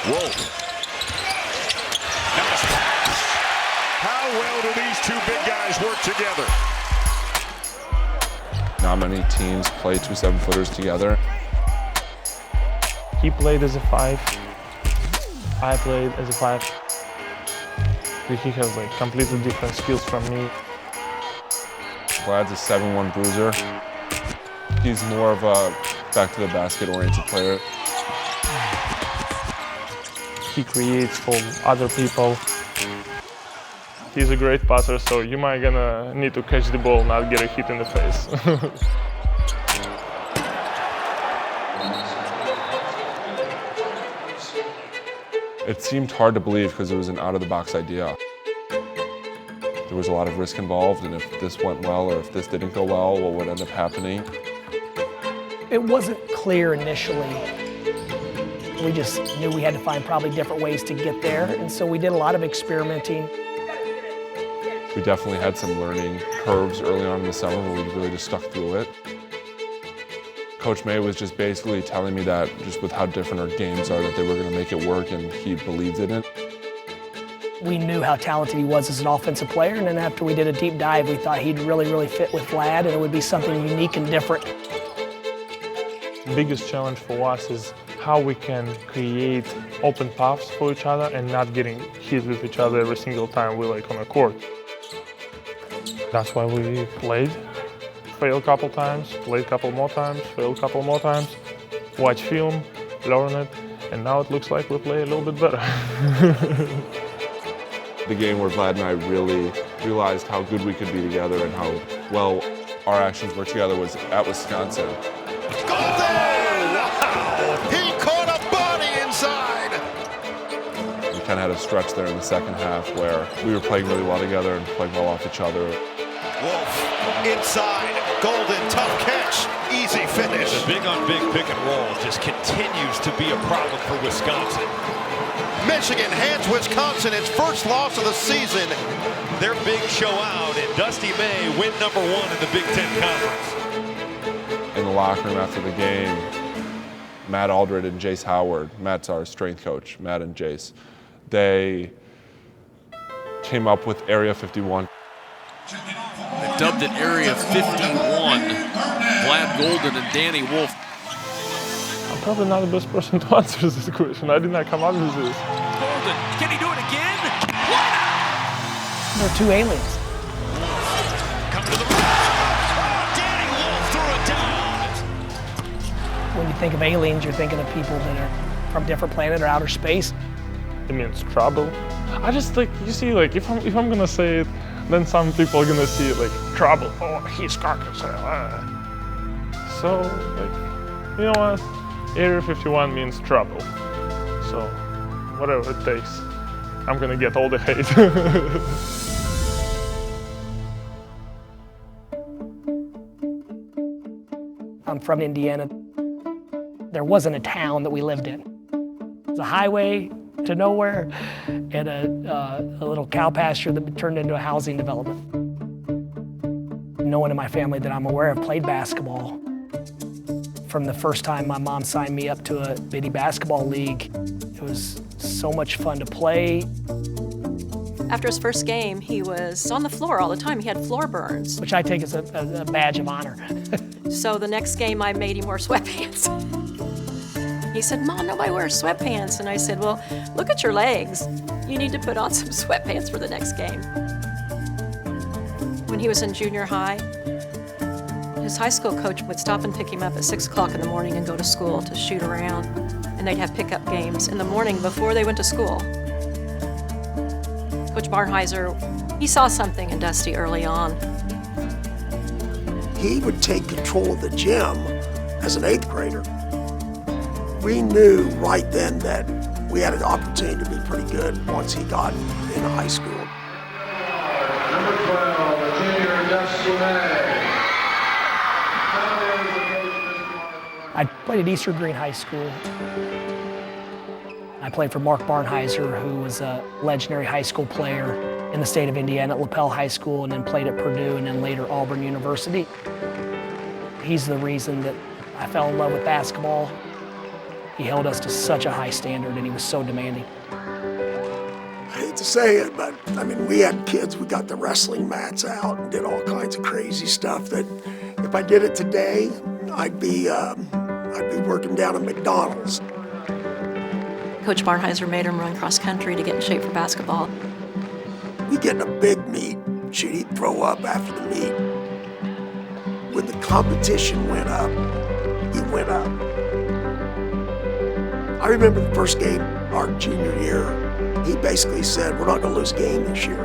Wolf. Nice pass. How well do these two big guys work together? Not many teams play two 7-footers together. He played as a 5. I played as a 5. He has like completely different skills from me. Vlad's a 7-1 bruiser. He's more of a back-to-the-basket oriented player. He creates for other people. He's a great passer, so you might gonna need to catch the ball, not get a hit in the face. It seemed hard to believe because it was an out-of-the-box idea. There was a lot of risk involved, and if this went well or if this didn't go well, what would end up happening? It wasn't clear initially. We just knew we had to find probably different ways to get there, and so we did a lot of experimenting. We definitely had some learning curves early on in the summer, but we really just stuck through it. Coach May was just basically telling me that just with how different our games are, that they were going to make it work, and he believed in it. We knew how talented he was as an offensive player, and then after we did a deep dive, we thought he'd really fit with Vlad, and it would be something unique and different. The biggest challenge for us is how we can create open paths for each other and not getting hit with each other every single time we're like on a court. That's why we played. Failed a couple times, played a couple more times, failed a couple more times, watch film, learn it, and now it looks like we play a little bit better. The game where Vlad and I really realized how good we could be together and how well our actions work together was at Wisconsin. Goldin! Wow! He caught a body inside! We kind of had a stretch there in the second half where we were playing really well together and playing well off each other. Wolf inside. Goldin, tough catch. Easy finish. The big-on-big pick and roll just continues to be a problem for Wisconsin. Michigan hands Wisconsin its first loss of the season. Their big show out, and Dusty May win #1 in the Big Ten Conference. In the locker room after the game, Matt Aldred and Jace Howard, Matt's our strength coach, Matt and Jace, they came up with Area 51. They dubbed it Area 51. Vlad Goldin and Danny Wolf. I'm probably not the best person to answer this question. I did not come up with this. Goldin, can he do it again? What? They're two aliens. Come to the rim. Danny Wolf threw it down. When you think of aliens, you're thinking of people that are from a different planet or outer space. It means trouble. I just think, you see, like, if I'm gonna say it, then some people are gonna see it like trouble. Oh, he's cocky. So, like, you know what? Area 51 means trouble. So, whatever it takes, I'm gonna get all the hate. I'm from Indiana. There wasn't a town that we lived in. It was a highway to nowhere and a little cow pasture that turned into a housing development. No one in my family that I'm aware of played basketball. From the first time my mom signed me up to a bitty basketball league, it was so much fun to play. After his first game, he was on the floor all the time. He had floor burns. Which I take as a badge of honor. So the next game, I made him wear sweatpants. He said, "Mom, nobody wears sweatpants." And I said, "Well, look at your legs. You need to put on some sweatpants for the next game." When he was in junior high, his high school coach would stop and pick him up at 6 o'clock in the morning and go to school to shoot around. And they'd have pickup games in the morning before they went to school. Coach Barnheiser, he saw something in Dusty early on. He would take control of the gym as an 8th grader. We knew right then that we had an opportunity to be pretty good once he got into high school. Number 12, the junior Dusty May. I played at Eastern Green High School. I played for Mark Barnheiser, who was a legendary high school player in the state of Indiana at LaPel High School, and then played at Purdue and then later Auburn University. He's the reason that I fell in love with basketball. He held us to such a high standard, and he was so demanding. I hate to say it, but I mean, we had kids, we got the wrestling mats out and did all kinds of crazy stuff that if I did it today, I'd be working down at McDonald's. Coach Barnheiser made him run cross country to get in shape for basketball. We get in a big meet, he'd throw up after the meet. When the competition went up, he went up. I remember the first game, our junior year, he basically said, we're not gonna lose a game this year.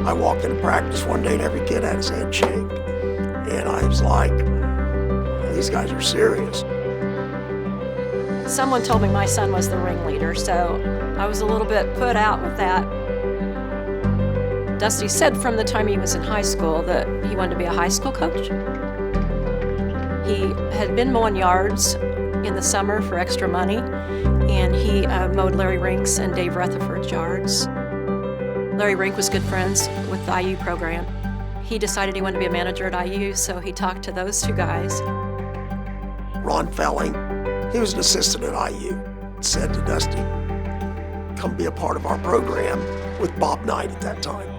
I walked into practice one day and every kid had his head shake. And I was like, these guys are serious. Someone told me my son was the ringleader, so I was a little bit put out with that. Dusty said from the time he was in high school that he wanted to be a high school coach. He had been mowing yards in the summer for extra money, and he mowed Larry Rink's and Dave Rutherford's yards. Larry Rink was good friends with the IU program. He decided he wanted to be a manager at IU, so he talked to those two guys. Ron Felling, he was an assistant at IU, said to Dusty, come be a part of our program with Bob Knight at that time.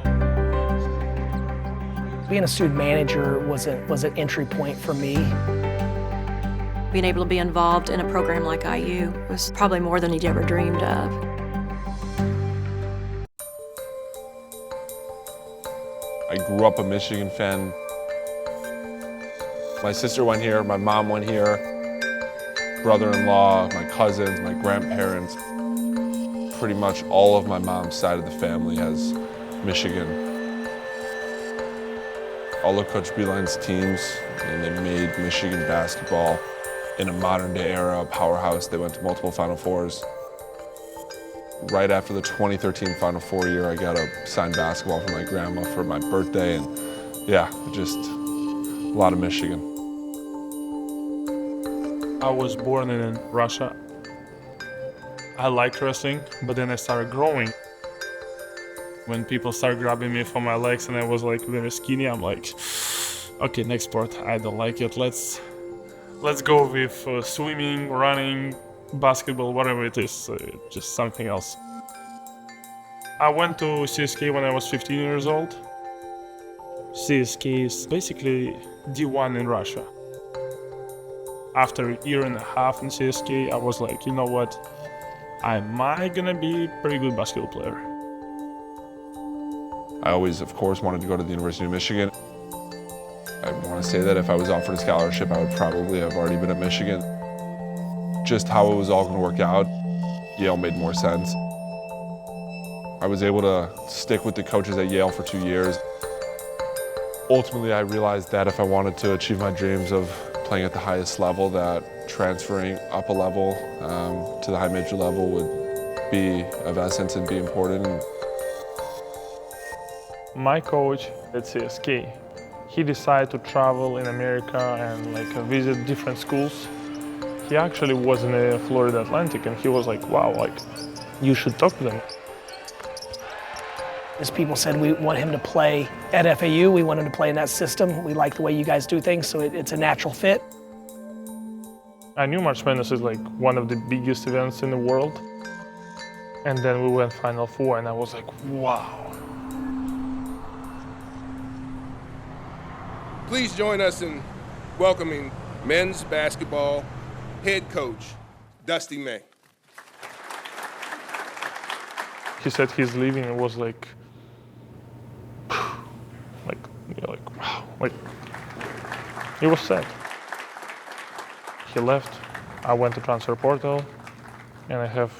Being a student manager was an entry point for me. Being able to be involved in a program like IU was probably more than he'd ever dreamed of. I grew up a Michigan fan. My sister went here, my mom went here, brother-in-law, my cousins, my grandparents. Pretty much all of my mom's side of the family has Michigan. All of Coach Beilein's teams, and they made Michigan basketball in a modern-day era, a powerhouse. They went to multiple Final Fours. Right after the 2013 Final Four year, I got a signed basketball from my grandma for my birthday, and yeah, just a lot of Michigan. I was born in Russia. I liked wrestling, but then I started growing. When people started grabbing me for my legs and I was like very skinny, I'm like, okay, next sport, I don't like it. Let's go with swimming, running, basketball, whatever it is, just something else. I went to CSK when I was 15 years old. CSK is basically D1 in Russia. After a year and a half in CSK, I was like, you know what? I might gonna be a pretty good basketball player. I always, of course, wanted to go to the University of Michigan. I want to say that if I was offered a scholarship, I would probably have already been at Michigan. Just how it was all going to work out, Yale made more sense. I was able to stick with the coaches at Yale for 2 years. Ultimately, I realized that if I wanted to achieve my dreams of playing at the highest level, that transferring up a level to the high major level would be of essence and be important. My coach at CSK, he decided to travel in America and visit different schools. He actually was in the Florida Atlantic, and he was like, wow, you should talk to them. As people said, we want him to play at FAU, we want him to play in that system. We like the way you guys do things, so it's a natural fit. I knew March Madness is one of the biggest events in the world. And then we went Final Four, and I was like, wow. Please join us in welcoming men's basketball head coach, Dusty May. He said he's leaving, and was like, wow, he was sad. He left, I went to transfer portal, and I have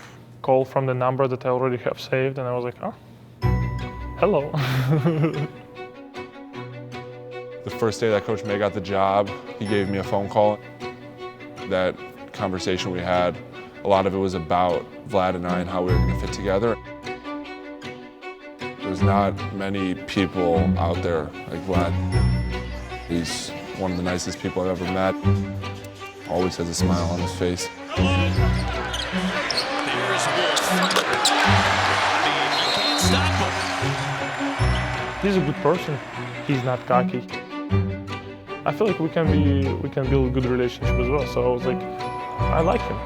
call from the number that I already have saved, and I was like, oh, hello. The first day that Coach May got the job, he gave me a phone call. That conversation we had, a lot of it was about Vlad and I and how we were going to fit together. There's not many people out there like Vlad. He's one of the nicest people I've ever met. Always has a smile on his face. He's a good person. He's not cocky. I feel like we can build a good relationship as well. So I was like, I like him.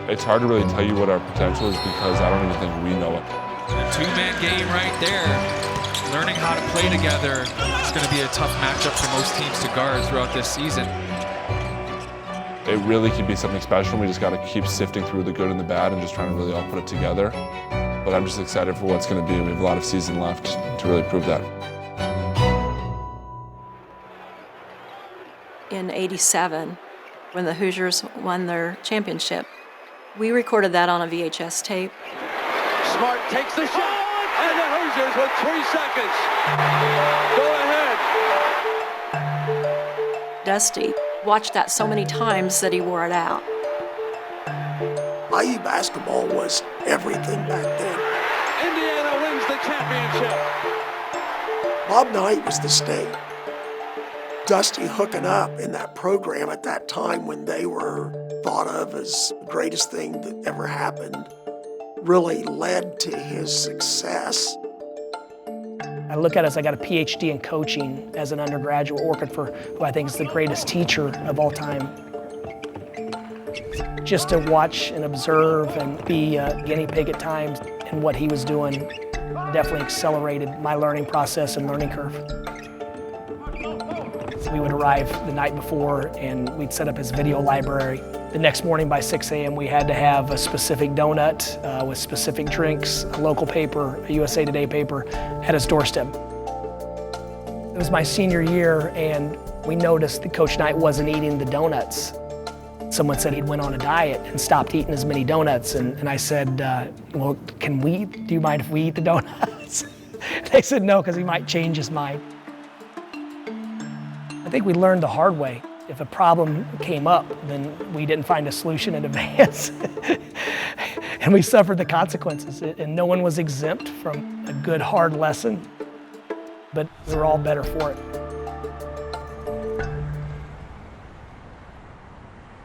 It's hard to really tell you what our potential is because I don't even think we know it. A two-man game right there. Learning how to play together. It's going to be a tough matchup for most teams to guard throughout this season. It really could be something special. We just got to keep sifting through the good and the bad and just trying to really all put it together. But I'm just excited for what's going to be. We have a lot of season left to really prove that. In '87, when the Hoosiers won their championship, we recorded that on a VHS tape. Smart takes the shot, and the Hoosiers with 3 seconds. Go ahead. Dusty watched that so many times that he wore it out. IU basketball was everything back then. Indiana wins the championship. Bob Knight was the state. Dusty hooking up in that program at that time when they were thought of as the greatest thing that ever happened really led to his success. I look at it as I got a PhD in coaching as an undergraduate, working for who I think is the greatest teacher of all time. Just to watch and observe and be a guinea pig at times and what he was doing definitely accelerated my learning process and learning curve. We would arrive the night before and we'd set up his video library. The next morning by 6 a.m. we had to have a specific donut with specific drinks, a local paper, a USA Today paper at his doorstep. It was my senior year and we noticed that Coach Knight wasn't eating the donuts. Someone said he'd went on a diet and stopped eating as many donuts and I said, well, do you mind if we eat the donuts? They said no, because he might change his mind. I think we learned the hard way. If a problem came up, then we didn't find a solution in advance. And we suffered the consequences. And no one was exempt from a good, hard lesson. But we were all better for it.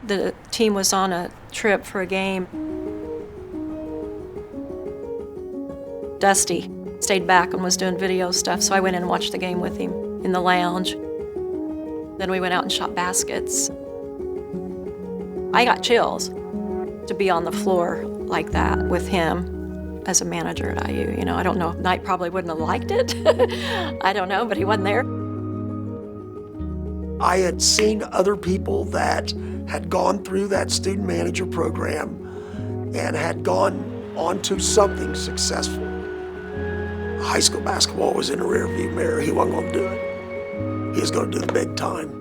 The team was on a trip for a game. Dusty stayed back and was doing video stuff, so I went in and watched the game with him in the lounge. Then we went out and shot baskets. I got chills to be on the floor like that with him as a manager at IU. You know, I don't know, Knight probably wouldn't have liked it. I don't know, but he wasn't there. I had seen other people that had gone through that student manager program and had gone on to something successful. High school basketball was in the rearview mirror. He wasn't going to do it. He was going to do the big time.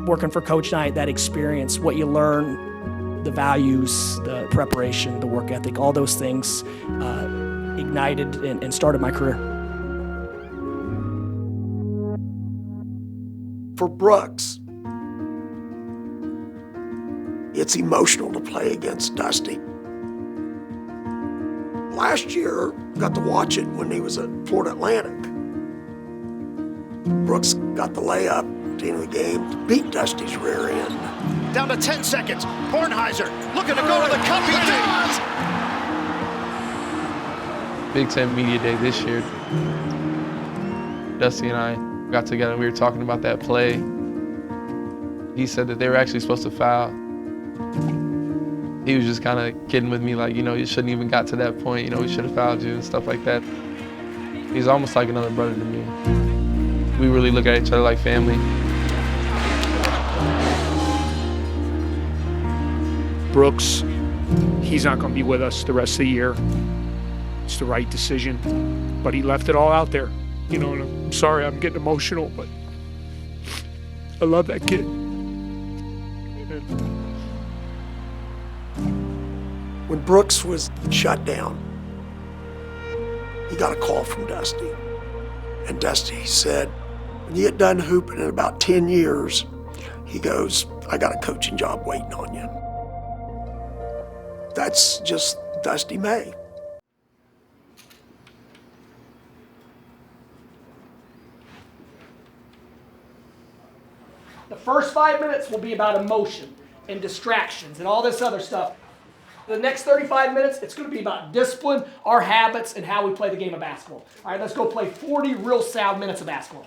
Working for Coach Knight, that experience, what you learn, the values, the preparation, the work ethic, all those things ignited and started my career. For Brooks, it's emotional to play against Dusty. Last year, got to watch it when he was at Florida Atlantic. Brooks got the layup at the end of the game to beat Dusty's rear end. Down to 10 seconds. Bornheiser looking to go to the cup. He does! Big Ten Media Day this year. Dusty and I got together and we were talking about that play. He said that they were actually supposed to foul. He was just kind of kidding with me, like, you know, you shouldn't even got to that point. You know, we should have fouled you and stuff like that. He's almost like another brother to me. We really look at each other like family. Brooks, he's not going to be with us the rest of the year. It's the right decision, but he left it all out there. You know, and I'm sorry I'm getting emotional, but I love that kid. When Brooks was shut down, he got a call from Dusty. And Dusty said, when you get done hooping in about 10 years, he goes, I got a coaching job waiting on you. That's just Dusty May. The first 5 minutes will be about emotion and distractions and all this other stuff. The next 35 minutes, it's going to be about discipline, our habits, and how we play the game of basketball. All right, let's go play 40 real sound minutes of basketball.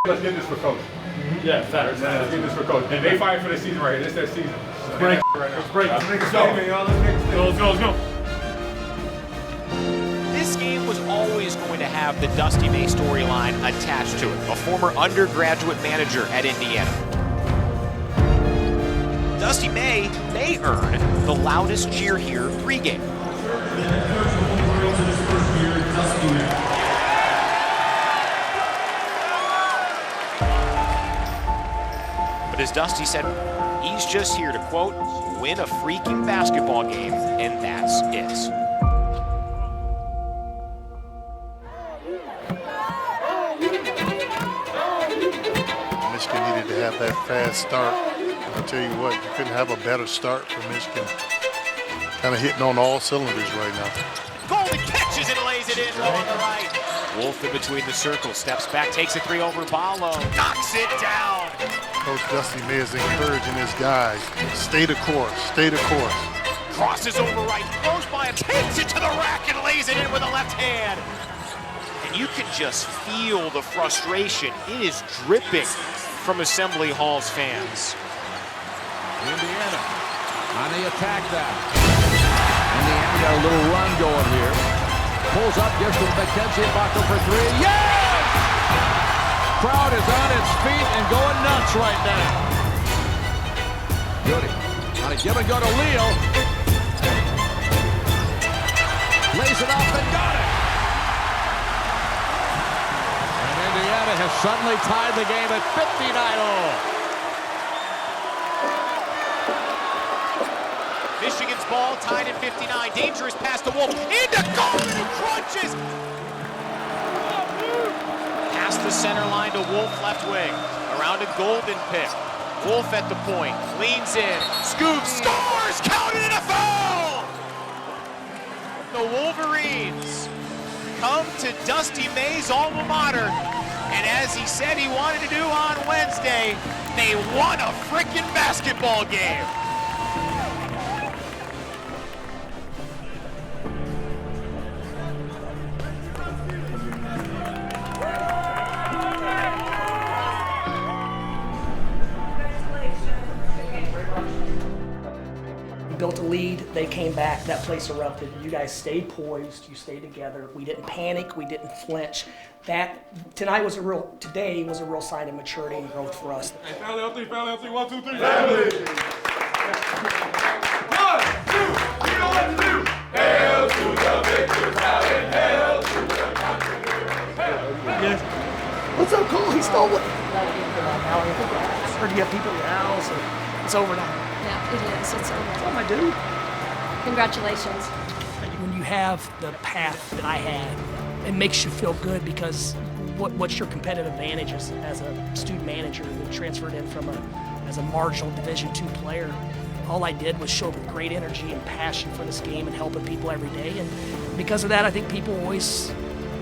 Let's get this for coach. Yeah, facts. Let's get this for coach. And they fight for the season right here. This is their season. Let's break. Let's break. Let's make a statement, y'all. Let's go. Let's go. This game was always going to have the Dusty May storyline attached to it, a former undergraduate manager at Indiana. Dusty may earn the loudest cheer here pregame. But as Dusty said, he's just here to, quote, win a freaking basketball game, and that's it. Michigan needed to have that fast start. I'll tell you what, you couldn't have a better start for Michigan. Kind of hitting on all cylinders right now. Goldin catches and lays it in low on the right. Wolf in between the circles, steps back, takes a three over Ballo, knocks it down. Coach Dusty May is encouraging his guys, stay the course, stay the course. Crosses over right, throws by him, takes it to the rack and lays it in with a left hand. And you can just feel the frustration. It is dripping from Assembly Hall's fans. Indiana on the attack now. Indiana got a little run going here. Pulls up, gives to McKenzie Buckle for three. Yes! Crowd is on its feet and going nuts right now. Goody on a give and go to Leo. Lays it off and got it. And Indiana has suddenly tied the game at 59-all. Michigan's ball tied at 59. Dangerous pass to Wolf. Into Goldin, who crunches. Past the center line to Wolf left wing. Around a Goldin pick. Wolf at the point. Leans in. Scoops. Scores! Counted in a foul! The Wolverines come to Dusty May's alma mater. And as he said he wanted to do on Wednesday, they won a frickin' basketball game. Built a lead, they came back, that place erupted. You guys stayed poised, you stayed together. We didn't panic, we didn't flinch. Today was a real sign of maturity and growth for us. Hey, family on three, 1, 2, 3. Family! 1, 2, you know what to do! Hail to the victors, hail to the conquerors. What's up, Cole? He stole it. Or do you have people in your house? Or it's over now. Yeah, it is. It's over. That's all I do. Congratulations. When you have the path that I had, it makes you feel good because what's your competitive advantage as a student manager that transferred in as a marginal Division II player? All I did was show great energy and passion for this game and helping people every day. And because of that, I think people always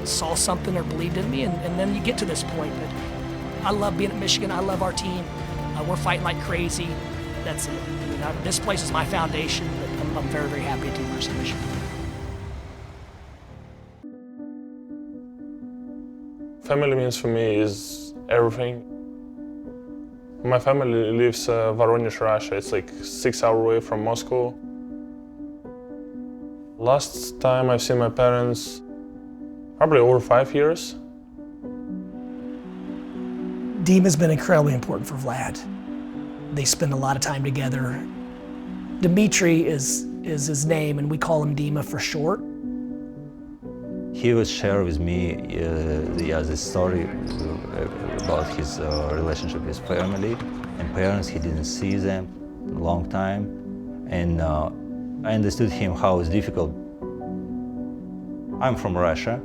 saw something or believed in me. And then you get to this point. But I love being at Michigan. I love our team. We're fighting like crazy. That's it. This place is my foundation, but I'm very, very happy at the University of Michigan. Family means for me is everything. My family lives Voronezh, Russia. It's like 6 hours away from Moscow. Last time I've seen my parents, probably over 5 years. Dima's been incredibly important for Vlad. They spend a lot of time together. Dmitry is his name, and we call him Dima for short. He would share with me the story about his relationship with family and parents. He didn't see them in a long time, and I understood him how it's difficult. I'm from Russia.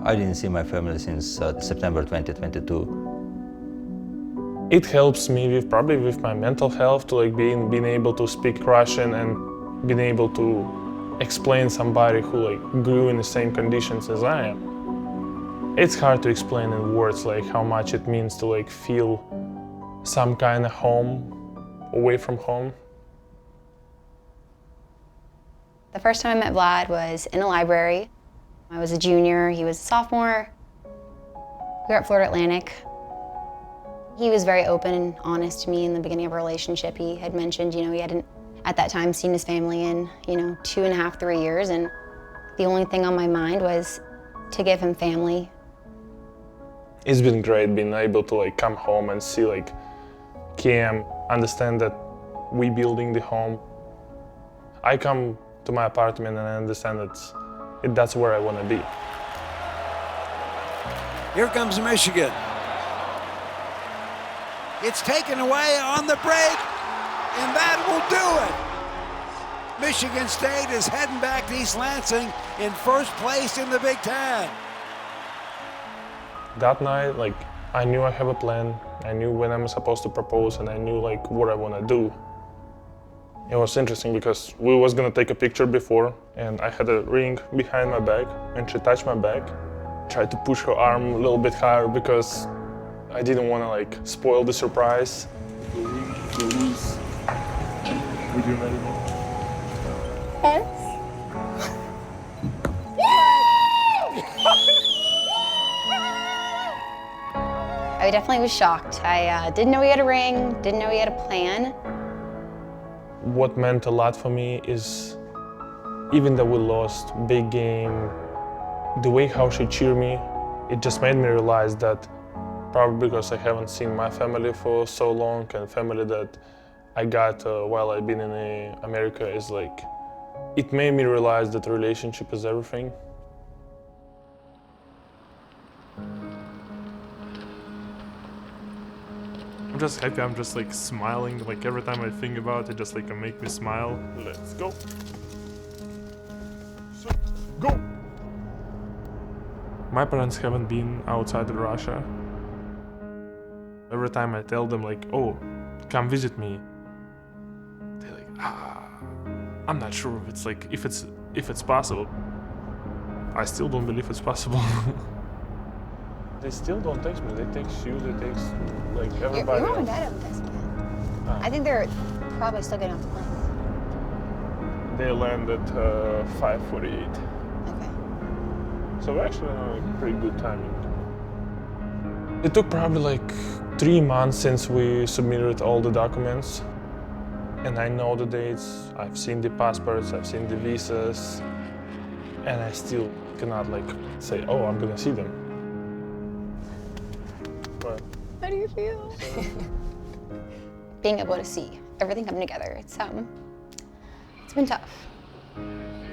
I didn't see my family since September 2022. It helps me with my mental health to being able to speak Russian and being able to explain somebody who grew in the same conditions as I am. It's hard to explain in words how much it means to feel some kind of home away from home. The first time I met Vlad was in a library. I was a junior, he was a sophomore. We were at Florida Atlantic. He was very open and honest to me in the beginning of our relationship. He had mentioned, he hadn't at that time seen his family in, 2.5, 3 years, and the only thing on my mind was to give him family. It's been great being able to come home and see Cam, understand that we building the home. I come to my apartment and I understand that's where I want to be. Here comes Michigan. It's taken away on the break, and that will do it. Michigan State is heading back to East Lansing in first place in the Big Ten. That night, I knew I have a plan. I knew when I'm supposed to propose, and I knew what I want to do. It was interesting because we was gonna take a picture before, and I had a ring behind my back, and she touched my back. Tried to push her arm a little bit higher because I didn't want to spoil the surprise. Would you marry me? I definitely was shocked. I didn't know he had a ring, didn't know he had a plan. What meant a lot for me is, even though we lost, big game, the way how she cheered me, it just made me realize that probably because I haven't seen my family for so long, and family that I got while I've been in America is it made me realize that relationship is everything. I'm just happy, I'm just smiling, every time I think about it, just it make me smile. Let's go. So, go! My parents haven't been outside of Russia. Every time I tell them oh, come visit me, they're I'm not sure if it's possible. I still don't believe it's possible. They still don't text me. They text you, they text everybody. Your mom and dad haven't texted me. I think they're probably still getting off the plane. They land at 5:48. Okay. So we're actually on pretty good timing. It took probably 3 months since we submitted all the documents. And I know the dates, I've seen the passports, I've seen the visas, and I still cannot say, oh, I'm gonna see them. But, how do you feel? Being able to see everything come together, it's been tough,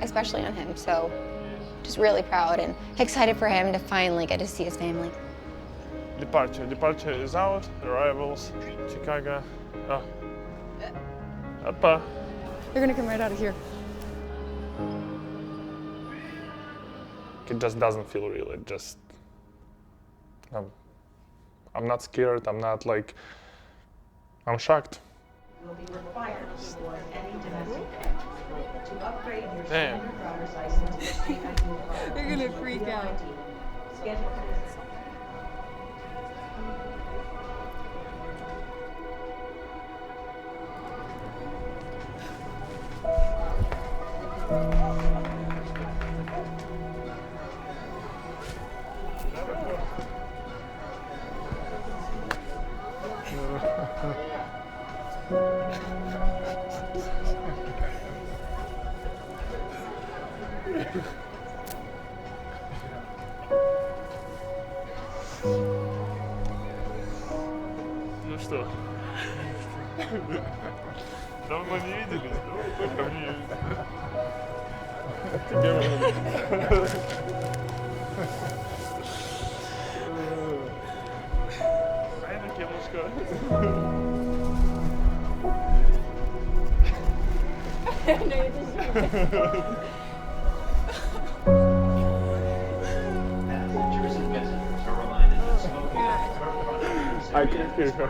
especially on him. So just really proud and excited for him to finally get to see his family. Departure is out, arrivals, Chicago. Oh. Appa. They're gonna come right out of here. It just doesn't feel real, it just, I'm not scared, I'm not I'm shocked. Will be required for any domestic to upgrade your Damn. driver's license to state ID card. They're gonna freak out. Schedule. Ну что? Давно не виделись, да? Только мне... Тебе Айна кемушка. I can hear her.